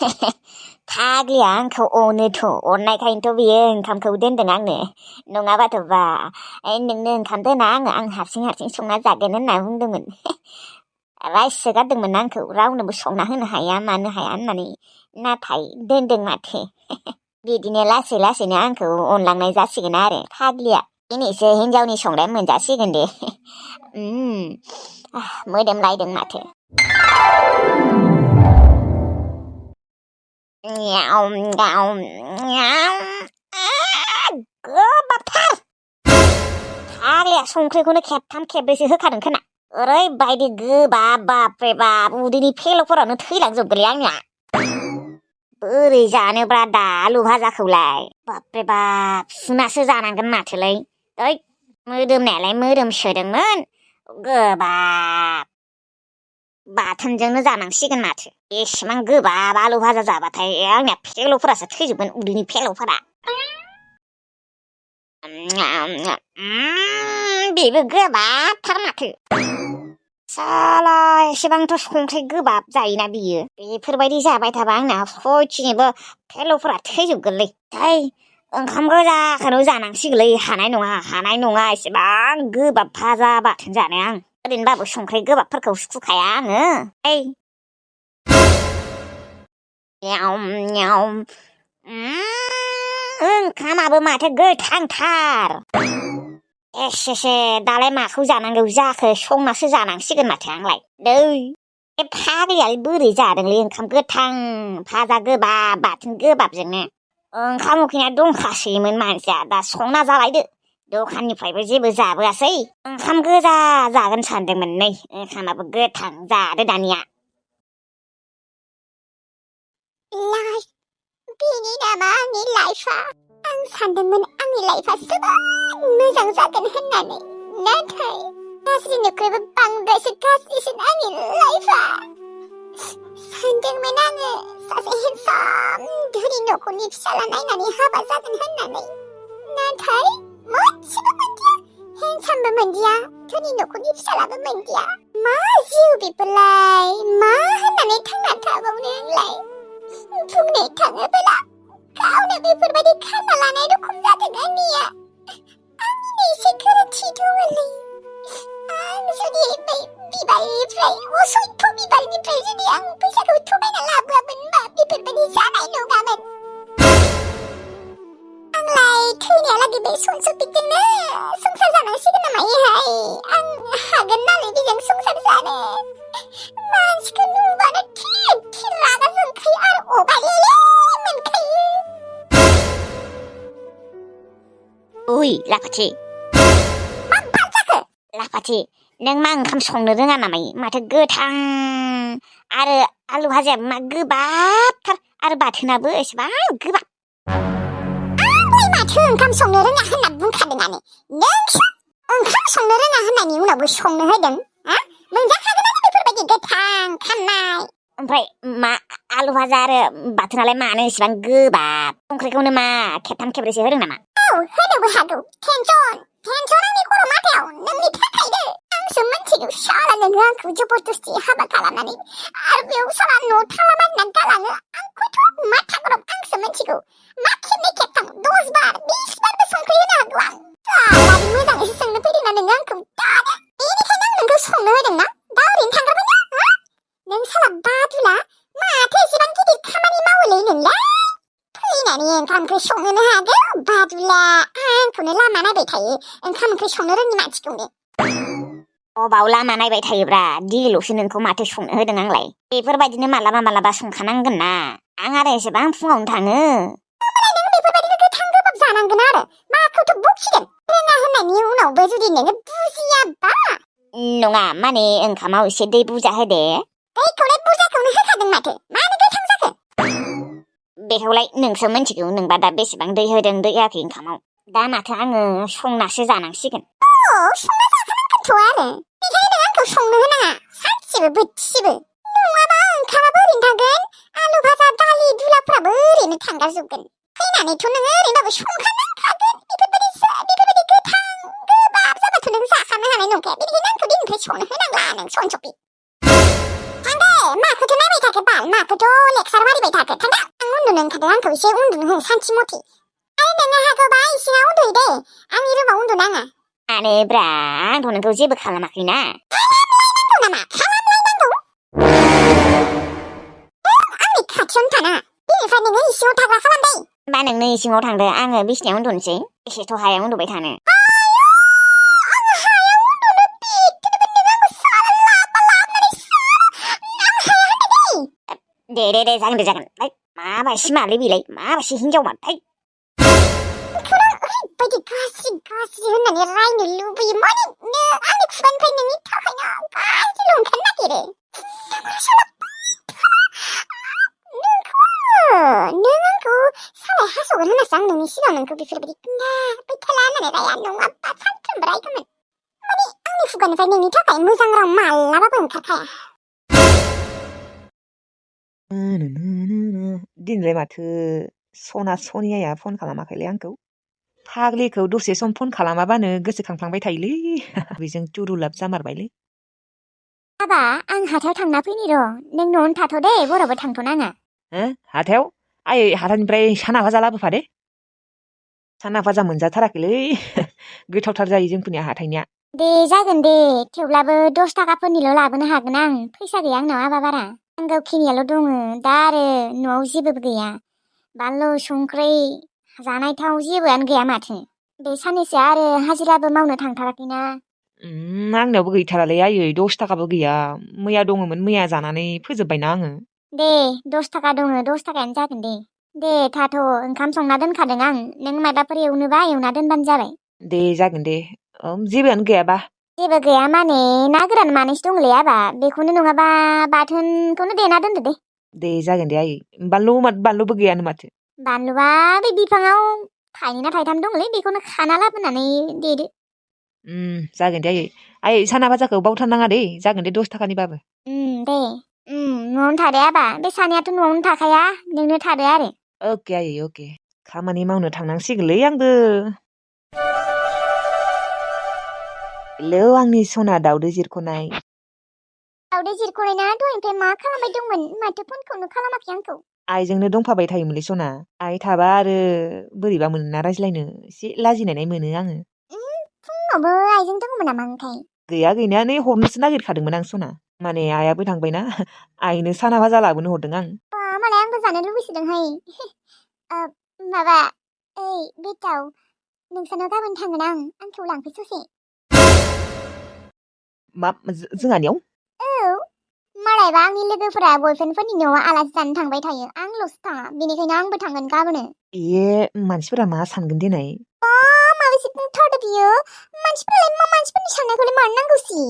फाग्लिया आंखौ अनोथ' अननायखायनोथ' बियो ओंखामखौ दोनदों आंनो नङाबाथ'बा नोंनो ओंखाम दोना आं हारसिं संना जागोन होनना बुंदोंमोन रायसोगारदोंमोन आंखौ रावनोबो संना होनो हाया मानो हाया होननानै नाथाय दोनदों माथो बिदिनो लासैनो आंखौ अनलांनाय जासिगोन आरो फाग्लिया दिनैसो हिनजावनि संनाय मोनजासिगोन दे मोदोमलायदों माथो गोबाबथार फाग्लिया संख्रिखौनो खेबथाम खेबब्रैसो होखादों खोना ओरैबायदि गोबाब बाप्रे बाप उदैनि फेल'फोरावनो थैलांजोबगोनलै आंनिया बोरै जानोब्रा दा आलु भाजाखौलाय बाप्रे बाप सुनासो जानांगोन माथोलै ओइ मोदोमनायालाय मोदोमसोदोंमोन गोबाब बाथोनजोंनो जानांसिगोन माथो एसेबां गोबाब आलु भाजा जाबाथाय आंनिया फेल'फोरासो थैजोबगोन उदैनि फेल'फोरा बेबो गोबाबथार माथो साला एसेबांथ' संख्रि गोबाब जायोना बियो बेफोरबायदि जाबाय थाबा आंना सयथिंबो फेल'फोरा थैजोबगोनलै ओंखाम गोजाखौनो जानांसिगोनलै हानाय नङा एसेबां गोबाब भाजा बाथोन जानो आं ओरैनोबाबो संख्रि गोबाबफोरखौ सुखुखाया आङो ओंखामाबो माथो गोथांथार एसे दालाय माखौ जानांगौ जाखो संनासो जानांसिगोन माथो आंलाय बे फाग्लियालाय बोरै जादोंलै ओंखाम गोथां भाजा गोबाब बाथोन गोबाबजोंनो ओंखाम उखैनाया दंखासैमोन मानसिया दा संना जालायदो दखाननिफ्रायबो जेबो जाबोआसै ओंखाम गोजा जागोन सानदोंमोन नै ओंखामाबो गोथां जादो दानिया बेनि नामा आंनि लाइफआ आं सानदोंमोन आंनि लाइफआ जोबोद मोजां जागोन होननानै नाथाय गाज्रिनिख्रुइबो बांद्रायसो गाज्रिसिन आंनि लाइफआ सानदोंमोन आङो सासे हेन्डसाम धोनि नखरनि फिसाला नायनानै हाबा जागोन होननानै नाथाय मोनसेबो मोनदिया हेन्डसामबो मोनदिया धोनि नखरनि फिसालाबो मोनदिया मा जिउ बेफोरलाय मा होननानै थांना थाबावनो आंलाय बुंनो थाङोब्ला गावनो बेफोरबायदि खाना लानाय रखम जादों आंनिया आंनिनो एसे गोरोन्थि दङलै आं जुदि बै बिबारनिफ्राय असयथ' बिबारनिफ्राय जुदि आं फैसाखौ थगायना लाबोआमोनबा बेफोरबायदि जानाय नङामोन आंलाय थैनायालागै बे सनसतिजोंनो संसार जानांसिगोन नामायोहाय आं हागोन नालाय बेजों संसार जानो मानसिखौ नुबानो थि रागा जोंखायो आरो अगायलेले मोनखायो ओइ लाफाथि मा जाखो लाफाथि नों मा ओंखाम संनो रोङा नामाय माथो गोथां आरो आलु भाजायाबो मा गोबाबथार आरो बाथोनाबो एसेबां गोबाब आंलाय माथो ओंखाम संनो रोङा होनना बुंखादोंआनो नोंसो ओंखाम संनो रोङा होननायनि उनावबो संनो होदों मोनजाखागोनानो बेफोरबायदि गोथां खामनाय ओमफ्राय मा आलु भाजा आरो बाथोनालाय मानो एसेबां गोबाब संख्रिखौनो मा खेबथाम खेबब्रैसो होदों नामा होनोबो हागौ टेनसन आंनि खर' माथायाव नोंनि थाखायनो आंसो मिथिगौ साला नोङो आंखौ जबरदस्ति हाबा खालामनानै आरो बेयाव साला न' थालाबायना गालाङो आंखौथ' माथा गरम आंसो मिथिगौ मा खेबनै खेबथाम 10 बार 20 बारबो संख्रि होनो हागौ आं सालानि मोजाङैसो सोंनो फैदोंना नोङो आंखौ दानो बेनिखायनो आं नोंखौ संनो होदोंना दा ओरैनो थांग्रोबायना नों साला बादुला माथो एसेबां गिदिर खामानि मावोलै नोंलाय फैनानै ओंखाम ओंख्रि संनोनो हागौ बादुला आंखौनो लामा नायबाय थायो ओंखाम ओंख्रि संनो रोङि मानसिखौनो अबाव लामा नायबाय थायोब्रा दिल'सो नोंखौ माथो संनो होदों आंलाय बेफोरबायदिनो मालाबा संखानांगोन ना आं आरो एसेबां फुङावनो थाङो होमबालाय नों बेफोरबायदिनो गोथां गोबाब जानांगोन आरो माखौथ' बखिगोन रोङा होननायनि उनावबो जुदि नोङो बुजियाबा नङा माने ओंखामाव एसे दै बुरजा होदे दैखौलाय बुरजाखौनो होखादों माथो मानो गोथां जाखो बेखौलाय नोंसो मिथिगौ नोंबा दा बेसेबां दै होदों दै होआखै ओंखामाव दा माथो आङो संनासो जानांसिगोन संना जाखानांगोनथ' आरो बेखायनो आंखौ संनो होनाङा सानसेबो बोथिसेबो नङाबा ओंखामाबो ओरैनो थागोन आलु भाजा दालि दुलाफ्राबो ओरैनो थांगारजोबगोन फैनानैथ' नोङो ओरैनोबाबो संखानांखागोन बेफोरबायदि गोथां गोबाब जाबाथ' नों जाखानो हानाय नंखाया बेनिखायनो आंखौ दिननिफ्राय संनो होनांला नों सनसपि थांदे माखौथो नायबाय थाखो बाल माखौथ' लेक्सार मारिबाय थाखो थांदा आं उन्दुनो ओंखारदों आंखौ एसे उन्दुनो हो सानथि मथे आरो नोङो हागौबा इसिङाव उन्दुयो दे आंनि रुमाव उन्दुनाङा आरो ब्रा आंथ' नोंखौ जेबो खालामाखैना खालामलायनांगौ नामा खालामलायनांगौ आंनि खाथियावनो थानाङा बेनिफ्राय नोङो इसिङाव थाग्रा खालामदै होमबा नोंनो इसिङाव थांदो आङो बिसिनायाव उन्दुनोसै एसेथ' हायाव उन्दुबाय थानो दे जागोन माबायसि मालै बेलाय माबायसि हिनजावमोन बेखौनो ओरैबायदि गाज्रि होननानै रायनो लुबैयो माने आंनि खुगानिफ्राय नोंनि थाखायनो गाज्रिल' ओंखारनो नागिरो नों आंखौ सालाय हास'गोन होनासो आं नोंनि सिगाङाव नोंखौ बेफोरबायदि खोन्थाबाय थाला होननानै राया नङाबा सानफ्रोमबो रायगौमोन माने आंनि खुगानिफ्राय नोंनि थाखाय मोजां राव मालाबाबो ओंखारखाया दिनैलाय माथो सनियाया फन खालामाखैलै आंखौ फाग्लिखौ दसे सम फन खालामाबानो गोसोखांफ्लांबाय थायोलै बेजों दुरुलाब जामारबायलै बाबा आं हाथायाव थांना फैनि र' नों न'आवनो थाथ' दे बरावबो थांथ'नाङा हाथायाव आयै हाथायनिफ्राय साना भाजा लाबोफा दे साना भाजा मोनजाथाराखैलै गोथावथार जायो जोंफोरनिया हाथायनिया दे जागोन दे थेवब्लाबो 10 थाखाफोरनिल' लाबोनो हागोन आं फैसा गैया आंनाव आबा बारा नांगौखिनियाल' दङ दा आरो न'आव जेबो गैया बानलु संख्रि जानाय थाव जेबोआनो गैया माथो बे साननैसो आरो हाजिराबो मावनो थांथाराखैना आंनावबो गैथारालै आयै 10 थाखाबो गैया मैया दङमोन मैया जानानै फोजोबबायना आङो दे 10 थाखा दङ 10 थाखायानो जागोन दे थाथ' ओंखाम संना दोनखादों आं नों माबाफोर एवनोबा एवना दोनबानो जाबाय दे जागोन दे जेबोआनो गैयाबा जेबो गैया माने ना गोरान मानैसो दंलै आबा बेखौनो नङाबा बाथोनखौनो देना दोनदो दे जागोन दे आयै बानलुबो गैयानो माथो बानलुआ बे बिफाङाव 2 ना 3 दंलै बेखौनो खाना लाबोनानै देदो जागोन दे आयै साना भाजाखौ बावथारनाङा दे जागोन दे 10 थाखानिबाबो दे न'आवनो थादो आबा बे सानैयाथ' न'आवनो थाखाया नोंनो थादो आरो अके आयै अके खामानि मावनो थांनांसिगोनलै आंबो हेलौ आंनि सना दाउदै जिरख'नाय दाउदै जिरख'नाय ना दहायनिफ्राय मा खालामबाय दंमोन माथो फनखौनो खालामाखै आंखौ आइजोंनो दंफाबाय थायोमोनलै सना आइ थाबा आरो बोरैबा मोनोना रायज्लायनो एसे लाजिनाय मोनो आङो फुङावबो आइजों दङमोन नामा ओंखाय गैया गैनाया नै हरनोसो नागिरखादोंमोन आं सना माने आइयाबो थांबायना आइनो साना भाजा लाबोनो हरदों आं मालाय आंबो जानो लुबैसोदोंहाय माबा ओइ बेटाव नोंसानाव गाबोन थांगोन आं आंखौ लांफै ससे मा जोंहानियाव मालायबा आंनि लोगोफोरा बयफ्रेन्डफोरनि न'आव आलासि जानो थांबाय थायो आंल'सो थाङा बेनिखायनो आंबो थांगोन गाबोनो मानसिफोरा मा सानगोन देनाय माबेसे बुंथारदो बियो मानसिफोरालाय मानसिफोरनि साननायखौलाय मानो नांगौसि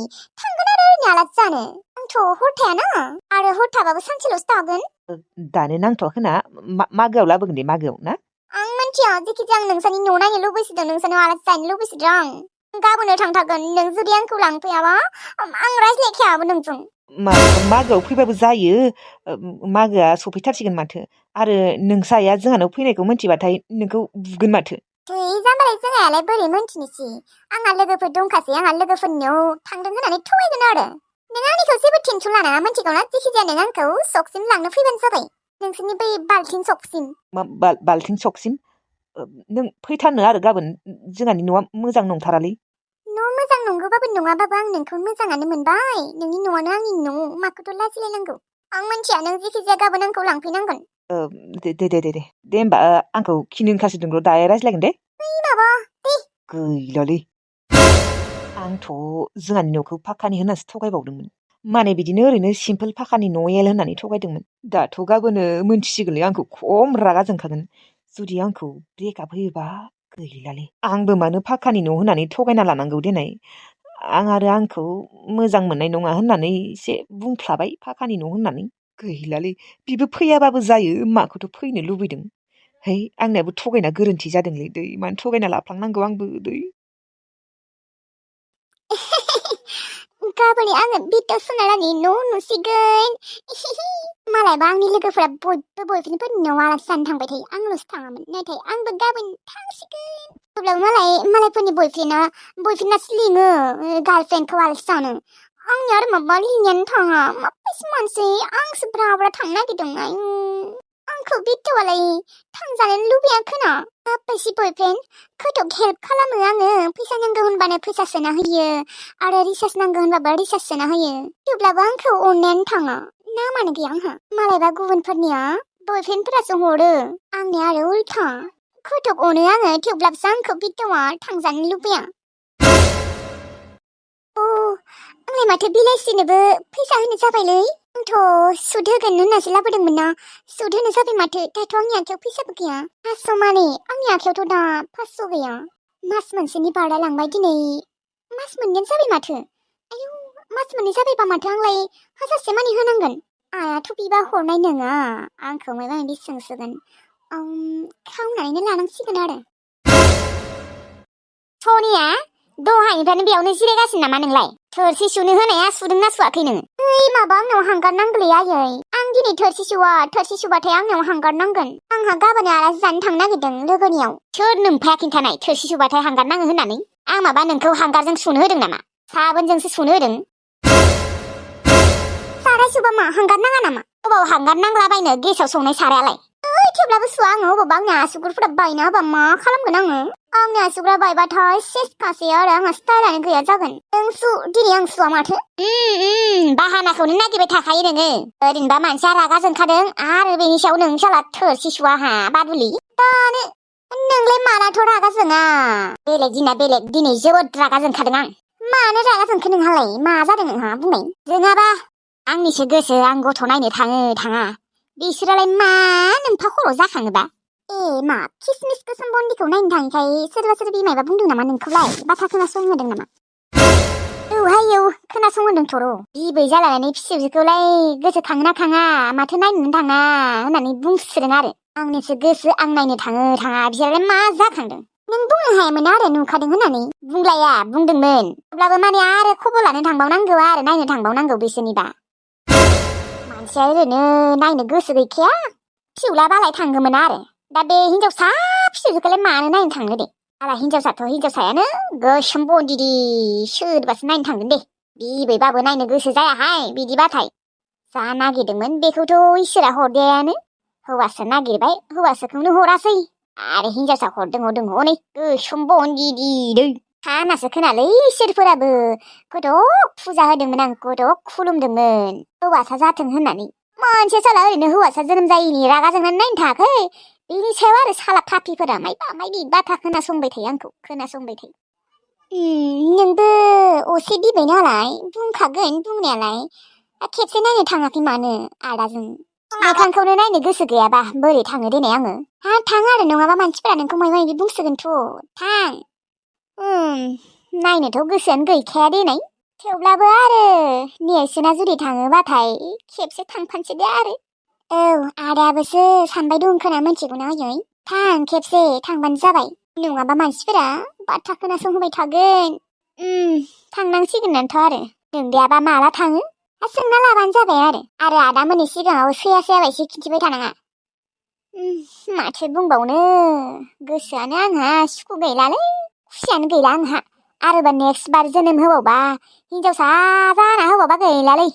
थांगोन आरो ओरैनो आलासि जानो आंथ' हर थायाना आरो हर थाबाबो सानसेल'सो थागोन दानो नांथ'वाखैना मागोआव लाबोगोन दे मागोआव ना आं मिन्थिया जेखिजाया आं नोंसानि न' नायनो लुबैसोदों नोंसानाव आलासि जानो लुबैसोदों आं गाबोनो थांथारगोन नों जुदि आंखौ लांफैयाबा आं रायज्लायखायाबो नोंजों मागोआव फैबाबो जायो मागोआ सफैथारसिगोन माथो आरो नोंसा आइया जोंहानाव फैनायखौ मिन्थिबाथाय नोंखौ बुगोन माथो जाम्बालाय जोंहालाय बोरै मोन्थिनोसि आंहा लोगोफोर दंखासै आंहा लोगोफोरनियाव थांदों होननानै थगायगोन आरो नों आंनिखौ जेबो टेनसन लानाङा मिन्थिगौना जेखिजाया नों आंखौ सकसिम लांनो फैबानो जाबाय नोंसोरनि बै बाल्थिं सकसिम बाल्थिं सकसिम नों फैथारनो आरो गाबोन जोंहानि न'आ मोजां नंथारालै न' मोजां नंगौबाबो नङाबाबो आं नोंखौ मोजाङानो मोनबाय नोंनि न'आनो आंनि न' माखौथ' लाजिलायनांगौ आं मिन्थिया नों जेखिजाया गाबोन आंखौ लांफैनांगोन दे होमबा आंखौ खिनो ओंखारसोदों र' दायो रायज्लायगोन दे माबा दे गैलालै आंथ' जोंहानि न'खौ फाक्कानि होननासो थगायबावदोंमोन माने बिदिनो ओरैनो सिम्पोल फाक्कानि न' एल होननानै थगायदोंमोन दाथ' गाबोनो मोनथिसिगोनलै आंखौ खम रागा जोंखागोन जुदि आंखौ ब्रेकआप होयोबा गैलालै आंबो मानो फाक्कानि न' होननानै थगायना लानांगौ देनाय आं आरो आंखौ मोजां मोननाय नङा होननानै एसे बुंफ्लाबाय फाक्कानि न' होननानै गैलालै बिबो फैयाबाबो जायो माखौथ' फैनो लुबैदों है आंनियाबो थगायना गोरोन्थि जादोंलै दै मानो थगायना लाफ्लांनांगौ आंबो दै गाबोन आङो बिटाव सोनारनानै न' नुसिगोन मालायबा आंनि लोगोफोरा बयबो बयफ्रेन्डफोरनि न'आव आलासि जानो थांबाय थायो आंल'सो थाङामोन नाथाय आंबो गाबोन थांसिगोन अब्लाबो मालायफोरनि बयफ्रेन्डआसो लिङो गार्लफ्रेन्डखौ आलासि जानो आंनि आरो माबा लिंनायानो थाङा माबा मानसि आंसो ब्रा थांनो नागिरदोंमोन आंखौ बिथ'आलाय थांजानो लुबैयाखैना बायसि बयफ्रेन्ड खौथ' हेल्प खालामो आङो फैसा नांगौ होनबानो फैसा सोना होयो आरो रिसार्ज नांगौ होनबाबो रिसार्ज सोना होयो थेवब्लाबो आंखौ अननायानो थाङा नामानो गैया आंहा मालायबा गुबुनफोरनिया बयफ्रेन्डफोरासो हरो आंनिया आरो उल्था खौथ' अनो आङो थेवब्लाबो आंखौ बिथ'आ थांजानो लुबैया आंलाय माथो बिलाइसिनोबो फैसा होनो जाबायलै आंथ' सुद होगोन होननासो लाबोदोंमोन ना सुद होनो जाबाय माथो दाथ' आंनि आखायाव फैसाबो गैया 500 माने आंनि आखायावथ' दा 500 गैया मास मोनसेनि बारलांबाय दिनै मास मोननैयानो जाबाय माथो आयौ मास मोननै जाबायबा माथो आंलाय 1000 मानि होनांगोन आयाथ' बिबा हरनाय नङा आंखौ माबा माबि सोंसिगोन खावनानैनो लानांसिगोन आरो सनिया दहायनिफ्रायनो बेयावनो जिरायगासिनो नामा नोंलाय थोरसि सुनो होनाया सुदोंना सुवाखै नोङो ओइ माबा आंनाव हांगार नांगौलै आयै आं दिनै थोरसि सुबाथाय आंनाव हांगार नांगोन आंहा गाबोन आलासि जानो थांनो नागिरदों लोगोनियाव सोर नोमफाया खिन्थानाय थोरसि सुबाथाय हांगार नाङो होननानै आं माबा नोंखौ हांगारजों सुनो होदों नामा साबोनजोंसो सुनो होदों साराय सुबा मा हांगार नाङा नामा अबाव हांगार नांलाबायनो गेसाव संनाय सारायालाय थेवब्लाबो सुवा आङो अबावबा आंनि आसुगुरफोरा बायना होबा मा खालामगोन आङो आंनि आसुगुरा बायबाथाय सेसखासै आरो आंहा स्टाइलानो गैया जागोन नों सु दिनै आं सुवा माथो बाहानाखौनो नागिरबाय थाखायो नोङो ओरैनोबा मानसिया रागा जोंखादों आरो बेनि सायाव नों साला थोरसि सुवा हा बादुलि दानो नोंलाय मालाथ' रागा जोङा बेलेग दिना बेलेग दिनै जोबोद रागा जोंखादों आं मानो रागा जोंखो नोंहालाय मा जादों नोंहा बुंनाय जोङाबा आंनिसो गोसो आं गथ' नायनो थाङा बिसोरालाय मा नोमफा खर' जाखाङोबा मा किसमिस गोसोम बन्दिखौ नायनो थाङिखाय सोरबा बिमायबा बुंदों नामा नोंखौलाय बाथ्रा खोनासंहोदों नामा औ खोनासंहोदोंथ' र' बिबै जालायनानै फिसौजोखौलाय गोसोखाङोना खाङा माथो नायनोनो थाङा होननानै बुंसोदों आरो आंनिसो गोसो आं नायनो थाङा बिसोरालाय मा जाखांदों नों बुंनो हायामोन आरो नुखादों होननानै बुंलाया बुंदोंमोन अब्लाबो माने आरो खबर लानो थांबावनांगौ आरो नायनो थांबावनांगौ बिसोरनिबा मानसिया ओरैनो नायनो गोसो गैखाया फिसौलाबालाय थांगौमोन आरो दा बे हिनजावसा फिसौजोखौलाय मानो नायनो थांनो दे आला हिनजावसाथ' हिनजावसायानो गोसोम बन्दिदि सोरबासो नायनो थांगोन दे बिबैबाबो नायनो गोसो जायाहाय बिदिबाथाय जा नागिरदोंमोन बेखौथ' इसोरा हरदियानो हौवासो नागिरबाय हौवासोखौनो हरासै आरो हिनजावसा हरदों हनै गोसोम बन्दिदि दै खानासो खोनालै इसोरफोराबो खथ' फुजा होदोंमोन आं खथ' खुलुमदोंमोन हौवासा जाथों होननानै मोनसे साला ओरैनो हौवासा जोनोम जायिनि रागा जोंनानै नायनो थाङाखै बेनि सायाव आरो साला पापिफोरा मायबा मायबि बाथ्रा खोनासंबाय थायो आंखौ खोनासंबाय थायो नोंबो असे बिबै नालाय बुंखागोन बुंनायालाय खेबसे नायनो थाङाखै मानो आदाजों मोखांखौनो नायनो गोसो गैयाबा बोरै थाङो देनाय आङो थां आरो नङाबा मानसिफोरा नोंखौ मायबा मायबि बुंसिगोनथ' थां नायनोथ' गोसोआनो गैखाया देनाय थेवब्लाबो आरो नेर्सोना जुदि थाङोबाथाय खेबसे थांफानोसै दे आरो औ आदायाबोसो सानबाय दं खोना मिथिगौना आयै थां खेबसे थांबानो जाबाय नङाबा मानसिफोरा बाथ्रा खोनासंहोबाय थागोन थांनांसिगोनानोथ' आरो नोंदायाबा माला थाङो सोंना लाबानो जाबाय आरो आदामोननि सिगाङाव सोयाबायसो खिन्थिबाय थानाङा माथो बुंबावनो गोसोआनो आंहा सुखु गैलालै खुसियानो गैला आंहा आरोबा नेक्स्ट बार जोनोम होबावबा हिनजावसा जाना होबावबा गैलालै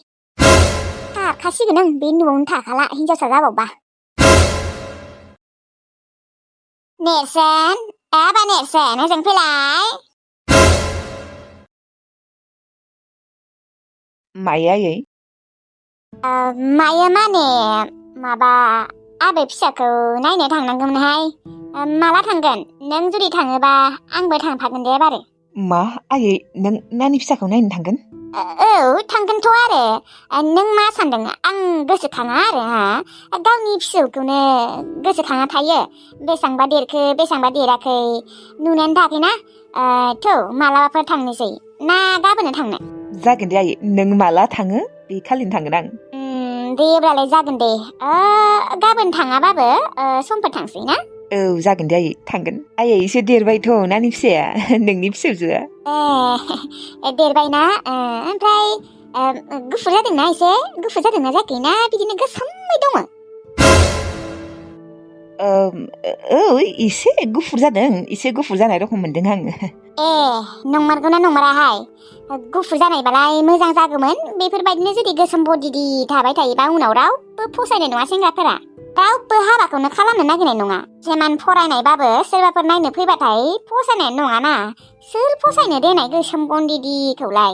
खारखासिगोन आं बे न'आवनो थाखाला हिनजावसा जाबावबा नेर्सोन नेर्सोन ओजों फैलाय मायो आयै मायो माने माबा आबै फिसाखौ नायनो थांनांगौमोनहाय माला थांगोन नों जुदि थाङोबा आंबो थांफागोन दे बारो मा आयै नों नानि फिसाखौ नायनो थांगोन औ थांगोनथ' आरो नों मा सानदों आं गोसोखाङा आरो गावनि फिसौखौनो गोसोखाङा थायो बेसेबांबा देरखो बेसेबांबा देराखै नुनानै थाखैना थ' मालाबाफोर थांनोसै ना गाबोननो थांनो जागोन दे आयै नों माला थाङो बे खालिनो थांगोन आं दे अब्लालाय जागोन दे गाबोन थाङाबाबो समफोर थांसै ना औ जागोन दे आयै थांगोन आयै एसे देरबायथ' नानि फिसाया नोंनि फिसौजोआ देरबायना ओमफ्राय गुफुर जादोंना एसे गुफुर जादोंना जायाखैना बिदिनो गोसोमै दङ औ एसे गुफुर जादों एसे गुफुर जानाय रखम मोनदों आङो ए नंमारगौना नंमाराहाय गुफुर जानायबालाय मोजां जागौमोन बेफोरबायदिनो जुदि गोसोम बडिदि थाबाय थायोबा उनाव रावबो फसायनाय नङा सेंग्राफोरा रावबो हाबाखौनो खालामनो नागिरनाय नङा जेमान फरायनायबाबो सोरबाफोर नायनो फैबाथाय फसायनायानो नङाना सोर फसायनो देनाय गोसोम बडिदिखौलाय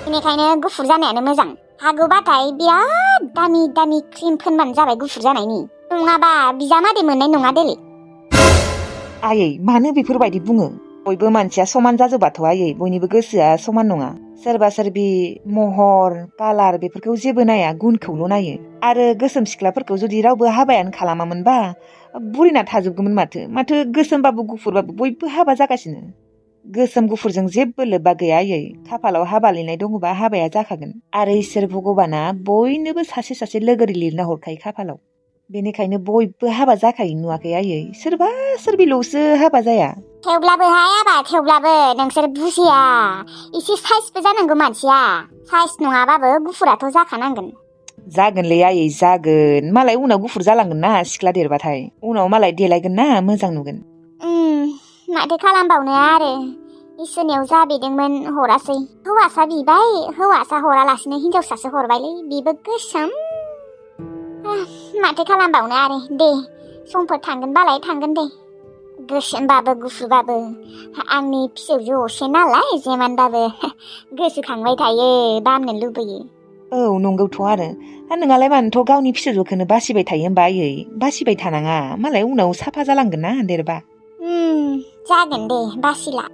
बेनिखायनो गुफुर जानायानो मोजां हागौबाथाय बिराद दामि दामि क्रिम फोनबानो जाबाय गुफुर जानायनि नङाबा बिजामादै मोननाय नङा देलै आयै मानो बेफोरबायदि बुङो बयबो मानसिया समान जाजोबाथ' आयै बयनिबो गोसोआ समान नङा सोरबा सोरबि महर कालार बेफोरखौ जेबो नाया गुनखौल' नायो आरो गोसोम सिख्लाफोरखौ जुदि रावबो हाबायानो खालामामोनबा बुरिना थाजोबगौमोन माथो गोसोमबाबो गुफुरबाबो बयबो हाबा जागासिनो गोसोम गुफुरजों जेबो लोब्बा गैया आयै खाफालाव हाबा लिरनाय दङबा हाबाया जाखागोन आरो इसोर भगबाना बयनोबो सासे सासे लोगोरि लिरना हरखायो खाफालाव बेनिखायनो बयबो हाबा जाखायो नुवाखै आयै सोरबा सोरबिल'सो हाबा जाया थेवब्लाबोहाय आबा थेवब्लाबो नोंसोर बुजिया एसे साइसबो जानांगौ मानसिया साइस नङाबाबो गुफुराथ' जाखानांगोन जागोनलै आयै जागोन मालाय उनाव गुफुर जालांगोन ना सिख्ला देरबाथाय उनाव मालाय देलायगोन ना मोजां नुगोन माथो खालामबावनो आरो इसोरनियाव जा बिदोंमोन हरासै हौवासा बिबाय हौवासा हरालासिनो हिनजावसासो हरबायलै बेबो गोसोम माथो खालामबावनो आरो दे समफोर थांगोनबालाय थांगोन दे गोसोमबाबो गुफुरबाबो आंनि फिसौजो असे नालाय जेमानबाबो गोसोखांबाय थायो बामनो लुबैयो औ नंगौथ' आरो नोंहालाय मानोथ' गावनि फिसौजोखौनो बासिबाय थायो होमबा आयै बासिबाय थानाङा मालाय उनाव साफा जालांगोन ना देरबा जागोन दे बासिला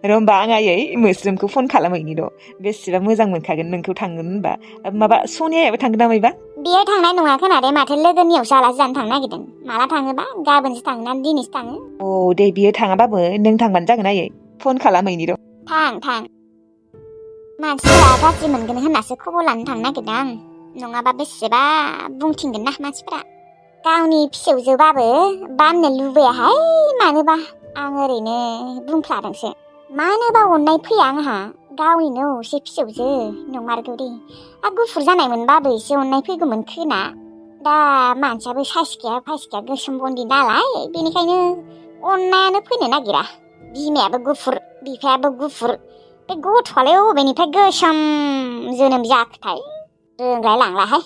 र' होमबा आं आयै मोस्रोमखौ फन खालामहैनि र' बेसेबा मोजां मोनखागोन नोंखौ थांगोन होनबा माबा सनियायाबो थांगोन ना मायबा बियो थांनाय नङा खोनादे माथो लोगोनियावसो आलासि जानो थांनो नागिरदों माला थाङोबा गाबोनसो थाङो ना दिनैसो थाङो औ दे बियो थाङाबाबो नों थांबानो जागोन आयै फन खालामहैनि र' थां मानसिफोरा गाज्रि मोनगोन होननासो खबर लानो थांनो नागिरदों आं नङाबा बेसेबा बुंथिंगोन ना मानसिफोरा गावनि फिसौजोबाबो बामनो लुबैयाहाय मानोबा आं ओरैनो बुंफ्लादोंसो मानोबा अननाय फैया आंहा गावनिनो असे फिसौजो नंमारगौ दे गुफुर जानायमोनबाबो एसे अननाय फैगौमोन खोना दा मानसियाबो साइस गैया गोसोम बन्दी नालाय बेनिखायनो अननायानो फैनो नागिरा बिमायाबो गुफुर बिफायाबो गुफुर बे गथ'आलाय अबेनिफ्राय गोसोम जोनोम जाखोथाय रोंलाय लांलाहाय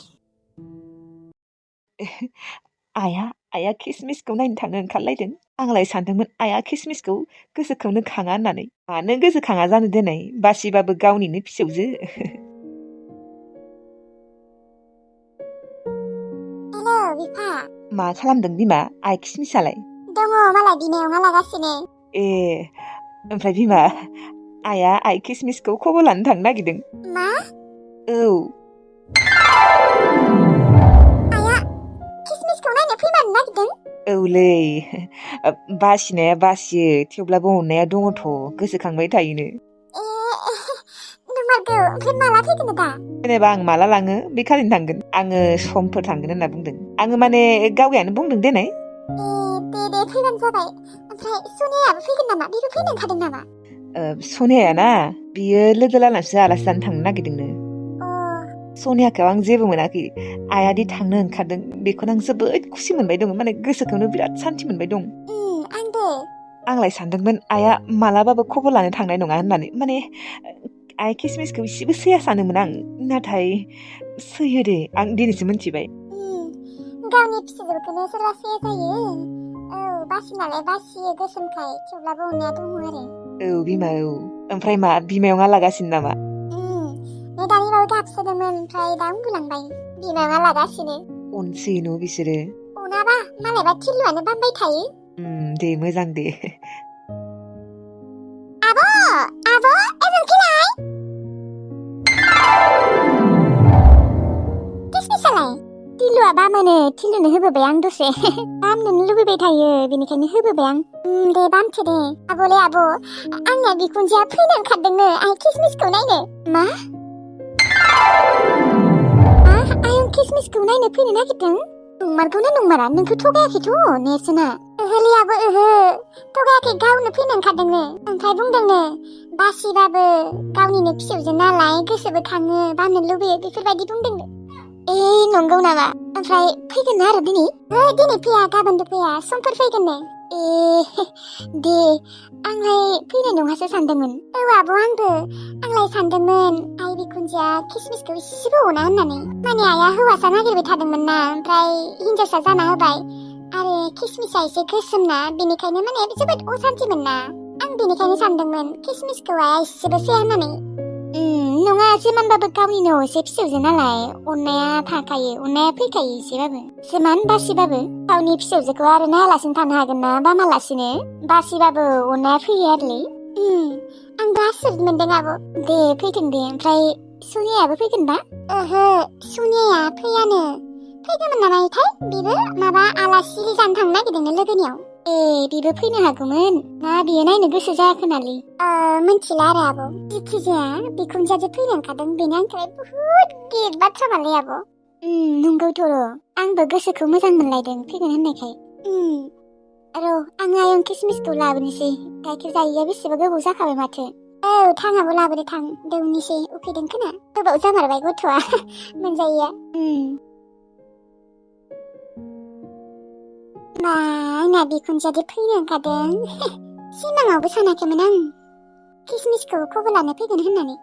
आइया किसमिसखौ नायनो थांनो ओंखारलायदों आंलाय सानदोंमोन आइया किसमिसखौ गोसोखांनो खाङा होननानै मानो गोसोखाङा जानो दिनै बासिबाबो गावनिनो फिसौजो हेलौ बिफा मा खालामदों बिमा आइ किसमिसालाय दङ मालाय बिमायावहा लागासिनो ए ओमफ्राय बिमा आइया आइ किसमिसखौ खबर लानो थांनो नागिरदों मा औ आइया किसमिसखौ नायनो फैमारनो नागिरदों औलै बासिनाया बासियो थेवब्लाबो अननाया दङथ' गोसोखांबाय थायोनो नंमारगौ ओमफ्राय माला फैगोन दा जेनेबा आं माला लाङो बे खालिनो थांगोन आङो समफोर थांगोन होनना बुंदों आङो माने गावगायानो बुंदों देनाय दे फैबानो जाबाय ओमफ्राय सनियायाबो फैगोन नामा बेबो फैनो ओंखारदों नामा सनियाया ना बियो लोगो लानासो आलासि जानो थांनो नागिरदोंनो सनियाखौ आं जेबो मोनाखै आइयादि थांनो ओंखारदों बेखौनो आं जोबोद खुसि मोनबाय दं माने गोसोखौनो बिराद सान्थि मोनबाय दं आंबो आंलाय सानदोंमोन आइया मालाबाबो खबर लानो थांनाय नङा होननानै माने आइ किसमिसखौ इसेबो सैया सानोमोन आं नाथाय सैयो दे आं दिनैसो मिथिबाय गावनि फिसौजोखौनो सोरबा सैया जायो औ बासिनालाय बासियो गोसोमखाय थेवब्लाबो अननाया दङ आरो औ बिमा औ ओमफ्राय मा बिमायंआ लागासिनो नामा नै दानि बावै गाबसोदोंमोन ओमफ्राय दा उन्दुलांबाय बिमायंआ लागासिनो अनसै न' बिसोरो अनाबा मालायबा थिलुआनो बामबाय थायो दे मोजां दे आब' एजों फैलाय किसमिसालाय थिलुआ बामोनो थिलुनो होबोबाय आं दसे बामनोनो लुबैबाय थायो बेनिखायनो होबोबाय आं दे बामथो दे आब'लै आब' आंना बिखुनजोआ फैनो ओंखारदोंनो आइ किसमिसखौ नायनो मा आं किसमिसखौ नायनो फैनो नागिरदों नंमारगौना नंमारा नोंखौ थगायाखैथ' नेर्सोना ओहोलै आब' ओहो थगायाखै गावनो फैनो ओंखारदोंनो ओमफ्राय बुंदोंनो बासिबाबो गावनिनो फिसौजो नालाय गोसोबो खाङो बामनो लुबैयो बेफोरबायदि बुंदोंनो नंगौ नामा ओमफ्राय फैगोन ना आरो दिनै फैया गाबोनबो फैया समफोर फैगोननो दे आंलाय फैनाय नङासो सानदोंमोन आब' आंलाय सानदोंमोन आइ बिखुनजोआ किसमिसखौ इसेबो अना होननानै माने आइया हौवासा नागिरबाय थादोंमोन ना ओमफ्राय हिनजावसा जाना होबाय आरो किसमिसा एसे गोसोमना बेनिखायनो माने जोबोद असान्तिमोन ना आं बेनिखायनो सानदोंमोन किसमिसखौ आइया इसेबो जाया होननानै नङा जिमानबाबो गावनि न'आवसो फिसौजो नालाय अननाया थाखायो अननाया फैखायो एसेबाबो जिमान बासिबाबो गावनि फिसौजोखौ आरो नायालासिनो थानो हागोन ना बामालासिनो बासिबाबो अननाया फैयो आरोलै आंबो आसरित मोनदों आब' दे फैथों दे ओमफ्राय सुनियाबो फैगोनबा ओहो सुनिया फैयानो फैगौमोन नामाथाय बिबो माबा आलासि जानो थांनो नागिरदोंनो लोगोनियाव बिबो फैनो हागौमोन ना बियो नायनो गोसो जायाखोनालै मिन्थिला आरो आब' जिखिजाया बिखुनजोआजे फैनो ओंखारदों बेनो आंनिफ्राय बुहुद गिदिर बाथ्रा मारलै आब' नंगौथ' आंबो गोसोखौ मोजां मोनलायदों फैगोन होननायखाय र' आं आयं किसमिसखौ लाबोनोसै गाइखेर जायैया बेसेबा गोबाव जाखाबाय माथो थां आब' लाबोदो थां दौनोसै उखैदों खोना गोबाव जामारबाय गथ'आ मोनजायैया मा आंना बिखुनजोआदि फैनो ओंखारदों सिमाङावबो सानाखैमोन आं किसमिसखौ खबर लानो फैगोन होननानै